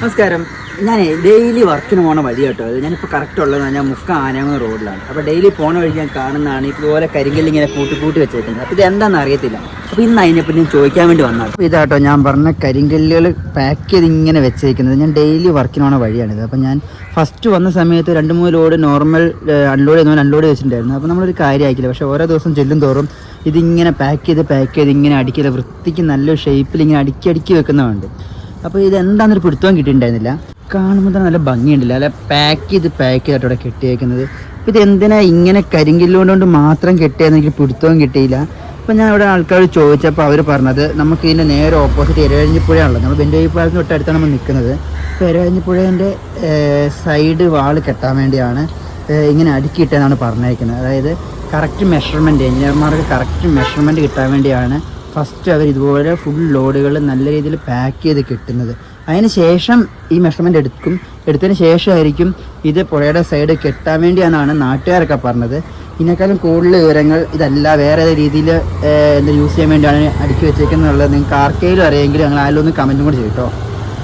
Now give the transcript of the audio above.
നമസ്കാരം. ഞാൻ ഡെയിലി വർക്കിന് പോണ വഴി കേട്ടോ. ഞാനിപ്പോൾ കറക്റ്റ് ഉള്ളത് ഞാൻ മുക്ക ആനയാകുന്ന റോഡിലാണ്. അപ്പോൾ ഡെയിലി പോണ വഴി ഞാൻ കാണുന്നതാണ് ഇതുപോലെ കരിങ്കല്ല് ഇങ്ങനെ കൂട്ടി വെച്ചേക്കുന്നത്. അപ്പോൾ ഇത് എന്താണെന്ന് അറിയത്തില്ല. അപ്പോൾ ഇന്ന് അതിനെപ്പറ്റി ഞാൻ ചോദിക്കാൻ വേണ്ടി വന്നതാണ്. അപ്പോൾ ഇതാട്ടോ ഞാൻ പറഞ്ഞ കരിങ്കല്ലുകൾ പാക്ക് ചെയ്ത് ഇങ്ങനെ വെച്ചേക്കുന്നത്. ഞാൻ ഡെയിലി വർക്കിന് പോണ വഴിയാണിത്. അപ്പോൾ ഞാൻ ഫസ്റ്റ് വന്ന സമയത്ത് 2-3 ലോഡ് നോർമൽ അൺലോഡ് വെച്ചിട്ടുണ്ടായിരുന്നു. അപ്പോൾ നമ്മളൊരു കാര്യമാക്കില്ല. പക്ഷേ ഓരോ ദിവസം ചെല്ലും തോറും ഇതിങ്ങനെ പാക്ക് ചെയ്ത് ഇങ്ങനെ അടിക്കില്ല വൃത്തിക്ക് നല്ലൊരു ഷേപ്പിൽ ഇങ്ങനെ അടുക്കി വെക്കുന്നതുണ്ട്. അപ്പോൾ ഇതെന്താണെന്നൊരു പിടുത്തവും കിട്ടിയിട്ടുണ്ടായിരുന്നില്ല. കാണുമ്പോൾ തന്നെ നല്ല ഭംഗിയുണ്ടല്ലോ, അല്ല പാക്ക് ചെയ്തിട്ട് അവിടെ കെട്ടിയേക്കുന്നത്. അപ്പോൾ ഇതെന്തിനാ ഇങ്ങനെ കരിങ്കല്ലുകൊണ്ട് മാത്രം കെട്ടിയെന്ന് എനിക്ക് പിടുത്തവും കിട്ടിയില്ല. അപ്പോൾ ഞാൻ ഇവിടെ ആൾക്കാർ ചോദിച്ചപ്പോൾ അവർ പറഞ്ഞത് നമുക്ക് ഇതിൻ്റെ നേരെ ഓപ്പോസിറ്റ് എരവഴിഞ്ഞിപ്പുഴയാണല്ലോ, നമ്മൾ ബെൻഡോയി പാലത്തിന് തൊട്ടടുത്താണ് നമ്മൾ നിൽക്കുന്നത്. അപ്പോൾ എരവഴിഞ്ഞിപ്പുഴേൻ്റെ സൈഡ് വാൾ കെട്ടാൻ വേണ്ടിയാണ് ഇങ്ങനെ അടുക്കിയിട്ടെന്നാണ് പറഞ്ഞേക്കുന്നത്. അതായത് കറക്റ്റ് മെഷർമെൻറ്റ്, എഞ്ചിനീയർമാർക്ക് കറക്റ്റ് മെഷർമെൻറ്റ് കിട്ടാൻ വേണ്ടിയാണ് ഫസ്റ്റ് അവർ ഇതുപോലെ ഫുൾ ലോഡുകൾ നല്ല രീതിയിൽ പാക്ക് ചെയ്ത് കിട്ടുന്നത്. അതിന് ശേഷം ഈ മെഷർമെൻറ്റ് എടുത്തതിന് ശേഷമായിരിക്കും ഇത് പുഴയുടെ സൈഡ് കെട്ടാൻ വേണ്ടിയാണെന്നാണ് നാട്ടുകാരൊക്കെ പറഞ്ഞത്. ഇതിനേക്കാളും കൂടുതൽ വിവരങ്ങൾ ഇതല്ല വേറെ രീതിയിൽ എന്താ യൂസ് ചെയ്യാൻ വേണ്ടിയാണ് അടുക്കി വെച്ചേക്കുന്നുള്ളത്. നിങ്ങൾക്ക് ആർക്കെങ്കിലും അറിയാമെങ്കിൽ ഞങ്ങൾ ആരെങ്കിലും ഒന്ന് കമൻറ്റും കൂടി ചെയ്യും കേട്ടോ.